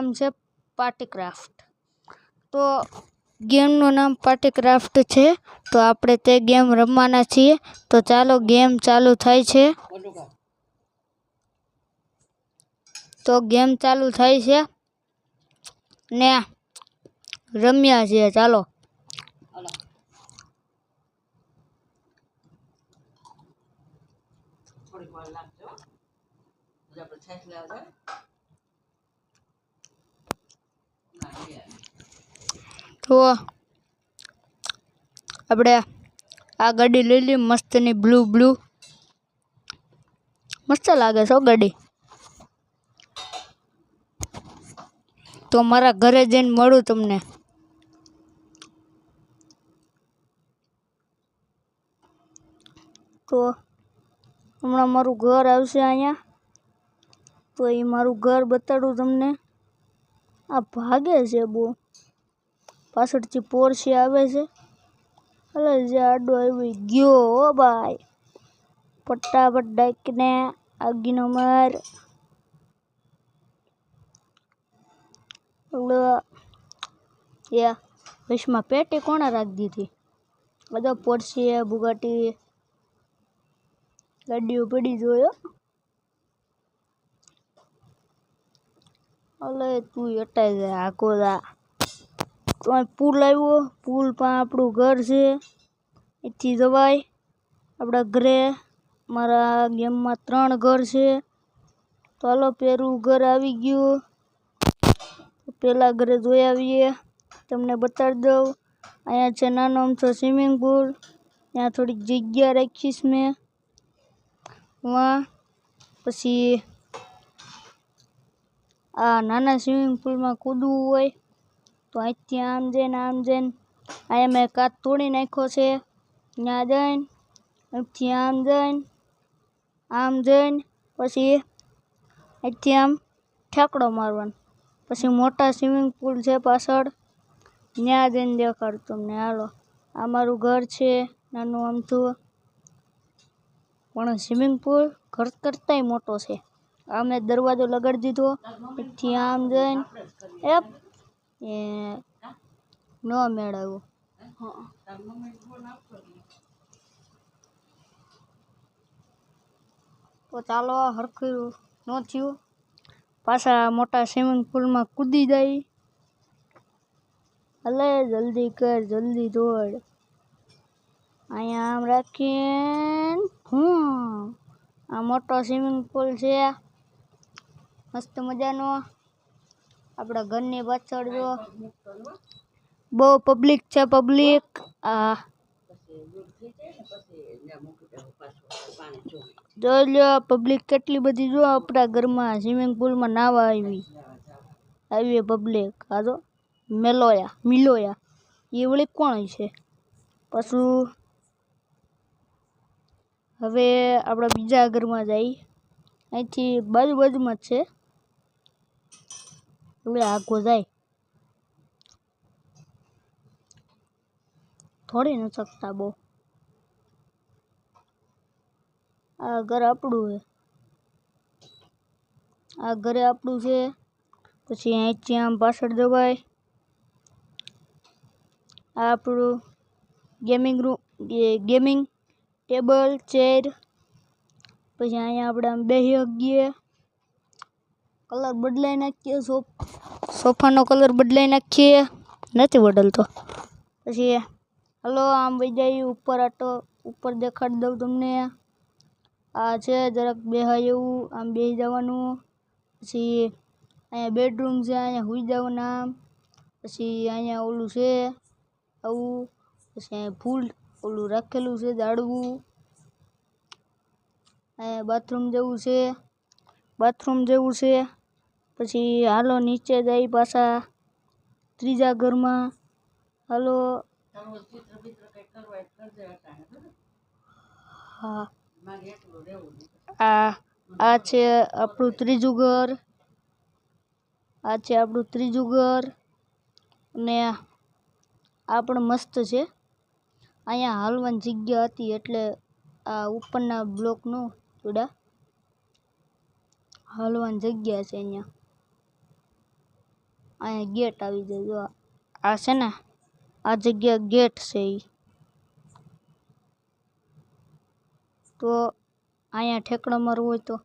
નામ છે પાર્ટીક્રાફ્ટ। તો ગેમનું નામ પાર્ટીક્રાફ્ટ છે। તો આપણે તે ગેમ રમવાના છીએ। તો ચાલો ગેમ ચાલુ થાય છે। તો ગેમ ચાલુ થાય છે ને રમ્યા છીએ। ચાલો તો આપણે આ ગાડી લઈ લઈએ મસ્તની બ્લુ મસ્ત લાગે છે ગાડી। તો મારા ઘરે જઈને મળું તમને। તો હમણાં મારું ઘર આવશે અહીંયા। તો એ મારું ઘર બતાડું તમને। આ ભાગે છે બહુ, પાછળથી પોરસી આવે છે। અલે જે આડો આવી ગયો હો ભાઈ, ફટાફટ ડાકને આગીનો માર। વિશમાં પેટી કોણે રાખી દીધી? બધા પોરસી બુગાટી ગાડીઓ પડી જોયો। અલે તું હટાઈ જાય આખો દા। તો પુલ આવ્યો, પુલ પર આપણું ઘર છે, એથી જવાય આપણા ઘરે। મારા ગેમમાં 3 ઘર છે। તો હાલો પેલું ઘર આવી ગયું। પેલા ઘરે જોઈ આવીએ, તમને બતાડી દઉં। અહીંયા છે નાનો અમથો સ્વિમિંગ પુલ, ત્યાં થોડીક જગ્યા રાખીશ મેં વાં। પછી આ નાના સ્વિમિંગ પુલમાં કૂદવું હોય તો અહીંથી આમ જઈને અહીંયા મેં કાચ તોડી નાખ્યો છે। ત્યાં જઈને અહીંથી આમ જઈને પછી અહીંથી આમ ઠેકડો મારવાનો। પછી મોટા સ્વિમિંગ પુલ છે પાછળ, ત્યાં જઈને દેખાડું તમને। હાલો આ મારું ઘર છે નાનું અમથું, પણ સ્વિમિંગ પુલ ઘર કરતાંય મોટો છે। આ મેં દરવાજો લગાડી દીધો, અહીંથી આમ જઈને ન મેળવ્યો। તો ચાલો હરખું ન થયું, પાછા મોટા સ્વિમિંગ પુલમાં કૂદી જાય। અલે જલ્દી કર, જલ્દી દોડ। અહીંયા આમ રાખીને આ મોટો સ્વિમિંગ પુલ છે મસ્ત મજાનો, આપણા ઘરની પાછળ જો બહુ પબ્લિક છે। પબ્લિક આ જોઈ લો પબ્લિક કેટલી બધી જો આપણા ઘરમાં સ્વિમિંગ પુલમાં નાવા આવી પબ્લિક। આ જો મિલોયા એ વળી કોણ છે? પાછું હવે આપણા બીજા ઘરમાં જઈ, અહીંથી બાજુમાં જ છે, હવે આગો જાય થોડી ન શકતા બહુ। આ ઘર આપણું છે, આ ઘરે આપણું છે। પછી અહીંથી આમ પાછળ જવાય, આ આપણું ગેમિંગ ટેબલ ચેર। પછી અહીંયા આપણે આમ બેસી શકીએ, કલર બદલાઈ નાખીએ, સોફાનો કલર બદલાઈ નાખીએ, નથી બદલતો। પછી હલો આમ વહી જાય ઉપર, આટો ઉપર દેખાડી દઉં તમને। આ છે જરાક બેહાય એવું, આમ બેસી જવાનું। પછી અહીંયા બેડરૂમ છે, અહીંયા સૂઈ જવાનું આમ। પછી અહીંયા ઓલું છે આવું, પછી અહીંયા ફૂલ ઓલું રાખેલું છે ઝાડવું। અહીંયા બાથરૂમ જેવું છે। પછી હાલો નીચે જઈ પાછા ત્રીજા ઘરમાં। હાલો હા, આ છે આપણું ત્રીજું ઘર, અને આ પણ મસ્ત છે। અહીંયા હાલવાની જગ્યા હતી એટલે આ ઉપરના બ્લોકનું થોડા હાલવાની જગ્યા છે અહીંયા। અહીંયા ગેટ આવી જાય. જો આ છે ને, આ જગ્યા ગેટ છે ઈ. તો અહીંયા ઠેકડો મારવો હોય તો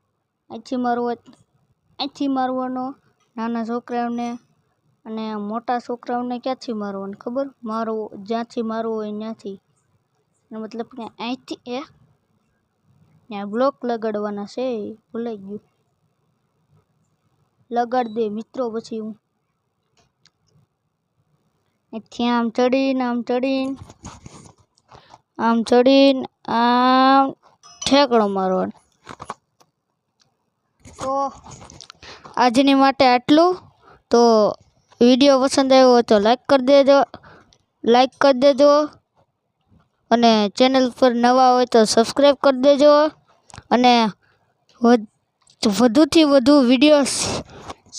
અહીંથી મારવો હોય અહીંથી મારવાનો. નાના છોકરાઓને અને મોટા છોકરાઓને ક્યાંથી મારવાનું ખબર? જ્યાંથી મારવું હોય ત્યાંથી. મતલબ કે અહીંથી ત્યાં બ્લોક લગાડવાના છે. ભૂલાઈ ગયું, લગાડ દે મિત્રો. પછી હું અહીંથી આમ ચડીને આમ ઠેકડો મારવાનો. તો આજની માટે આટલું. તો વિડીયો પસંદ આવ્યો હોય તો લાઈક કરી દેજો અને ચેનલ પર નવા હોય તો સબસ્ક્રાઈબ કરી દેજો અને વધુથી વધુ વિડીયો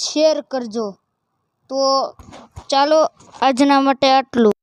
શેર કરજો. તો ચાલો આજના માટે આટલું.